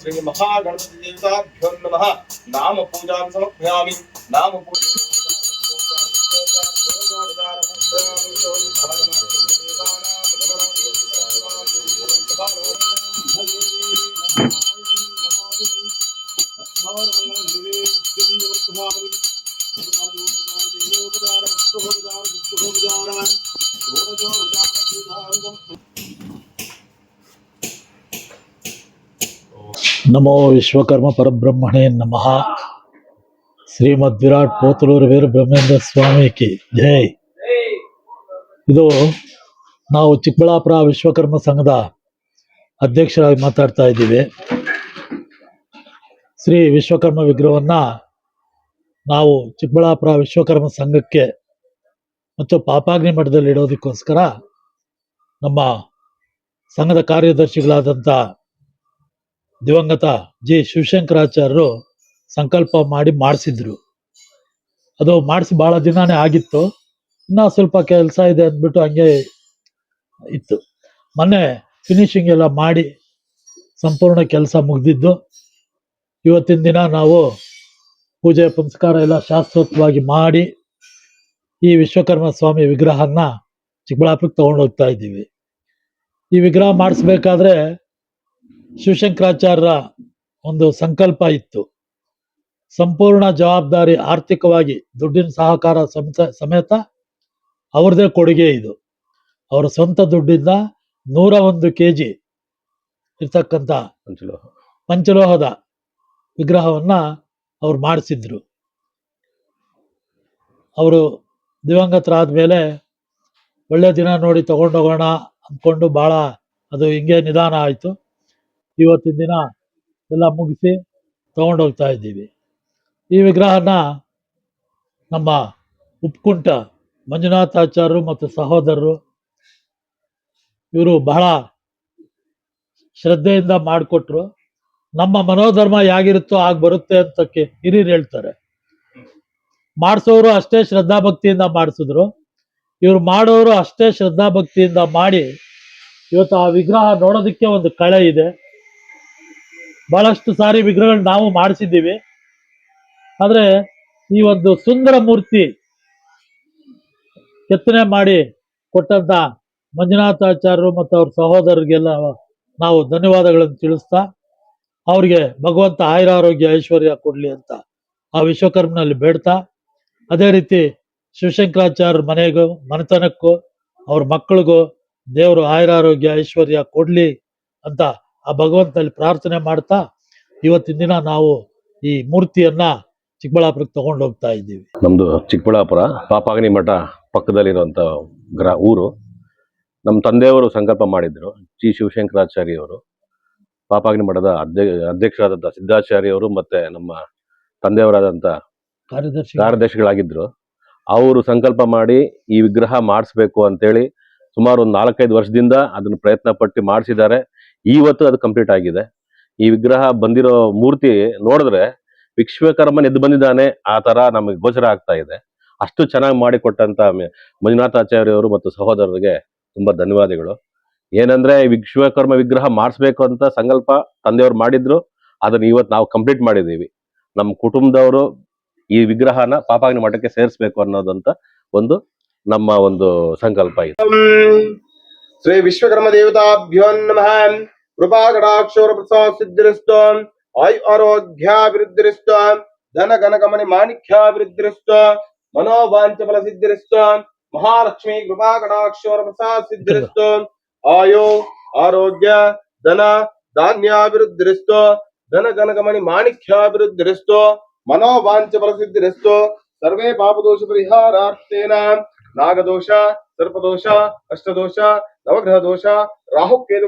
श्री महागणपति देवताभ्यो नमः नाम पूजा समर्पयामि नाम नमो विश्वकर्म परब्रह्मणे नमः। ಶ್ರೀಮದ್ ವಿರಾಟ್ ಪೋತಲೂರು ವೀರ ಬ್ರಹ್ಮೇಂದ್ರ ಸ್ವಾಮಿ ಕಿ ಜೈ. ಇದು ನಾವು ಚಿಕ್ಕಬಳ್ಳಾಪುರ ವಿಶ್ವಕರ್ಮ ಸಂಘದ ಅಧ್ಯಕ್ಷರಾಗಿ ಮಾತಾಡ್ತಾ ಇದ್ದೀವಿ. ಶ್ರೀ ವಿಶ್ವಕರ್ಮ ವಿಗ್ರಹವನ್ನ ನಾವು ಚಿಕ್ಕಬಳ್ಳಾಪುರ ವಿಶ್ವಕರ್ಮ ಸಂಘಕ್ಕೆ ಮತ್ತು ಪಾಪಾಗ್ನಿ ಮಠದಲ್ಲಿ ಇಡೋದಕ್ಕೋಸ್ಕರ ನಮ್ಮ ಸಂಘದ ಕಾರ್ಯದರ್ಶಿಗಳಾದಂಥ ದಿವಂಗತ ಜಿ ಶಿವಶಂಕರಾಚಾರ್ಯರು ಸಂಕಲ್ಪ ಮಾಡಿಸಿದ್ರು. ಅದು ಮಾಡಿಸಿ ಭಾಳ ದಿನಾನೇ ಆಗಿತ್ತು, ಇನ್ನೂ ಸ್ವಲ್ಪ ಕೆಲಸ ಇದೆ ಅಂದ್ಬಿಟ್ಟು ಹಂಗೆ ಇತ್ತು. ಮೊನ್ನೆ ಫಿನಿಶಿಂಗ್ ಎಲ್ಲ ಮಾಡಿ ಸಂಪೂರ್ಣ ಕೆಲಸ ಮುಗಿದಿದ್ದು. ಇವತ್ತಿನ ದಿನ ನಾವು ಪೂಜೆ ಪುನಸ್ಕಾರ ಎಲ್ಲ ಶಾಸ್ತ್ರೋಕ್ತವಾಗಿ ಮಾಡಿ ಈ ವಿಶ್ವಕರ್ಮ ಸ್ವಾಮಿ ವಿಗ್ರಹನ ಚಿಕ್ಕಬಳ್ಳಾಪುರಕ್ಕೆ ತಗೊಂಡೋಗ್ತಾ ಇದ್ದೀವಿ. ಈ ವಿಗ್ರಹ ಮಾಡಿಸ್ಬೇಕಾದ್ರೆ ಶಿವಶಂಕರಾಚಾರ್ಯರ ಒಂದು ಸಂಕಲ್ಪ ಇತ್ತು. ಸಂಪೂರ್ಣ ಜವಾಬ್ದಾರಿ ಆರ್ಥಿಕವಾಗಿ ದುಡ್ಡಿನ ಸಹಕಾರ ಸಮೇತ ಅವ್ರದೇ ಕೊಡುಗೆ ಇದು. ಅವರ ಸ್ವಂತ ದುಡ್ಡಿಂದ 101 kg ಇರ್ತಕ್ಕಂಥ ಪಂಚಲೋಹದ ವಿಗ್ರಹವನ್ನ ಅವ್ರು ಮಾಡಿಸಿದ್ರು. ಅವರು ದಿವಂಗತರಾದ ಮೇಲೆ ಒಳ್ಳೆ ದಿನ ನೋಡಿ ತಗೊಂಡೋಗೋಣ ಅಂದ್ಕೊಂಡು ಭಾಳ ಅದು ಹಿಂಗೆ ನಿಧಾನ ಆಯಿತು. ಇವತ್ತಿನ ದಿನ ಎಲ್ಲ ಮುಗಿಸಿ ತಗೊಂಡೋಗ್ತಾ ಇದ್ದೀವಿ. ಈ ವಿಗ್ರಹನ ನಮ್ಮ ಉಪ್ಕುಂಟ ಮಂಜುನಾಥಾಚಾರ್ಯರು ಮತ್ತು ಸಹೋದರರು ಇವರು ಬಹಳ ಶ್ರದ್ಧೆಯಿಂದ ಮಾಡಿಕೊಟ್ರು. ನಮ್ಮ ಮನೋಧರ್ಮ ಹೇಗಿರುತ್ತೋ ಆಗ ಬರುತ್ತೆ ಅಂತ ಹಿರಿಯರು ಹೇಳ್ತಾರೆ. ಮಾಡಿಸೋರು ಅಷ್ಟೇ ಶ್ರದ್ಧಾಭಕ್ತಿಯಿಂದ ಮಾಡಿಸಿದ್ರು, ಇವರು ಮಾಡೋರು ಅಷ್ಟೇ ಶ್ರದ್ಧಾಭಕ್ತಿಯಿಂದ ಮಾಡಿ ಇವತ್ತು ಆ ವಿಗ್ರಹ ನೋಡೋದಕ್ಕೆ ಒಂದು ಕಳೆ ಇದೆ. ಬಹಳಷ್ಟು ಸಾರಿ ವಿಗ್ರಹಗಳು ನಾವು ಮಾಡಿಸಿದ್ದೀವಿ, ಆದರೆ ಈ ಒಂದು ಸುಂದರ ಮೂರ್ತಿ ಕೆತ್ತನೆ ಮಾಡಿ ಕೊಟ್ಟಂತ ಮಂಜುನಾಥಾಚಾರ್ಯರು ಮತ್ತು ಅವ್ರ ಸಹೋದರರಿಗೆಲ್ಲ ನಾವು ಧನ್ಯವಾದಗಳನ್ನು ತಿಳಿಸ್ತಾ, ಅವ್ರಿಗೆ ಭಗವಂತ ಆಯುರಾರೋಗ್ಯ ಐಶ್ವರ್ಯ ಕೊಡ್ಲಿ ಅಂತ ಆ ವಿಶ್ವಕರ್ಮನಲ್ಲಿ ಬೇಡ್ತಾ, ಅದೇ ರೀತಿ ಶಿವಶಂಕರಾಚಾರ್ಯ ಮನೆತನಕ್ಕೂ ಅವ್ರ ಮಕ್ಕಳಿಗೂ ದೇವರು ಆಯುರಾರೋಗ್ಯ ಐಶ್ವರ್ಯ ಕೊಡ್ಲಿ ಅಂತ ಆ ಭಗವಂತನಲ್ಲಿ ಪ್ರಾರ್ಥನೆ ಮಾಡ್ತಾ ಇವತ್ತಿನ ದಿನ ನಾವು ಈ ಮೂರ್ತಿಯನ್ನ ಚಿಕ್ಕಬಳ್ಳಾಪುರಕ್ಕೆ ತಗೊಂಡು ಹೋಗ್ತಾ ಇದ್ದೀವಿ. ನಮ್ದು ಚಿಕ್ಕಬಳ್ಳಾಪುರ ಪಾಪಾಗ್ನಿ ಮಠ ಪಕ್ಕದಲ್ಲಿರುವಂತ ಊರು. ನಮ್ಮ ತಂದೆಯವರು ಸಂಕಲ್ಪ ಮಾಡಿದ್ರು. ಜಿ ಶಿವಶಂಕರಾಚಾರ್ಯವರು ಪಾಪಾಗ್ನಿ ಮಠದ ಅಧ್ಯಕ್ಷರಾದಂಥ ಸಿದ್ದಾಚಾರ್ಯವರು ಮತ್ತೆ ನಮ್ಮ ತಂದೆಯವರಾದಂಥ ಕಾರ್ಯದರ್ಶಿಗಳಾಗಿದ್ರು. ಅವರು ಸಂಕಲ್ಪ ಮಾಡಿ ಈ ವಿಗ್ರಹ ಮಾಡಿಸ್ಬೇಕು ಅಂತೇಳಿ ಸುಮಾರು ಒಂದು 4-5 ವರ್ಷದಿಂದ ಅದನ್ನು ಪ್ರಯತ್ನ ಪಟ್ಟು ಮಾಡಿಸಿದ್ದಾರೆ. ಇವತ್ತು ಅದು ಕಂಪ್ಲೀಟ್ ಆಗಿದೆ. ಈ ವಿಗ್ರಹ ಬಂದಿರೋ ಮೂರ್ತಿ ನೋಡಿದ್ರೆ ವಿಶ್ವಕರ್ಮನ್ ಎದ್ದು ಬಂದಿದ್ದಾನೆ ಆ ತರ ನಮಗೆ ಗೋಚರ ಆಗ್ತಾ ಇದೆ. ಅಷ್ಟು ಚೆನ್ನಾಗಿ ಮಾಡಿಕೊಟ್ಟಂತ ಮಂಜುನಾಥಾಚಾರ್ಯವರು ಮತ್ತು ಸಹೋದರರಿಗೆ ತುಂಬಾ ಧನ್ಯವಾದಗಳು. ಏನಂದ್ರೆ ವಿಶ್ವಕರ್ಮ ವಿಗ್ರಹ ಮಾಡಿಸ್ಬೇಕು ಅಂತ ಸಂಕಲ್ಪ ತಂದೆಯವರು ಮಾಡಿದ್ರು, ಅದನ್ನ ಇವತ್ತು ನಾವು ಕಂಪ್ಲೀಟ್ ಮಾಡಿದೀವಿ. ನಮ್ಮ ಕುಟುಂಬದವರು ಈ ವಿಗ್ರಹನ ಪಾಪಾಗ್ನಿ ಮಠಕ್ಕೆ ಸೇರಿಸಬೇಕು ಅನ್ನೋದಂತ ಒಂದು ನಮ್ಮ ಒಂದು ಸಂಕಲ್ಪ ಇದೆ. ಶ್ರೀ ವಿಶ್ವಕರ್ಮ ದೇವತಾಭ್ಯೋ ನಮಃ. ಕೃಪಾ ಕಟಾಕ್ಷೋರ ಪ್ರಸಾದ ಸಿದ್ಧಿರಸ್ತು, ಆಯು ಆರೋಗ್ಯಾಭಿವೃದ್ಧಿರಸ್ತು, ಧನ ಗಣಗಮನಿ ಮಾಣಿಕ್ಯಾಭಿವೃದ್ಧಿರಸ್ತು, ಮನೋವಾಂಚ ಫಲ ಸಿದ್ಧಿರಸ್ತು, ಮಹಾಲಕ್ಷ್ಮಿ ಕೃಪಾ ಕಟಾಕ್ಷೋರ ಪ್ರಸಾದ ಸಿದ್ಧಿರಸ್ತು, ಆಯು ಆರೋಗ್ಯ ಧನ ಧಾನ್ಯಾಭಿವೃದ್ಧಿರಸ್ತು, ಧನ ಗಣಗಮನಿ ಮಾಣಿಕ್ಯಾಭಿವೃದ್ಧಿರಸ್ತು, ಮನೋವಾಂಚ ಫಲ ಸಿದ್ಧಿರಸ್ತು. ಸರ್ವೇ ಪಾಪದೋಷ ಪರಿಹಾರಾರ್ಥೇನ ನಾಗದೋಷ, ಸರ್ಪದೋಷ, ಅಷ್ಟದೋಷ, ನವಗ್ರಹ ದೋಷ, ರಾಹುಕೇತು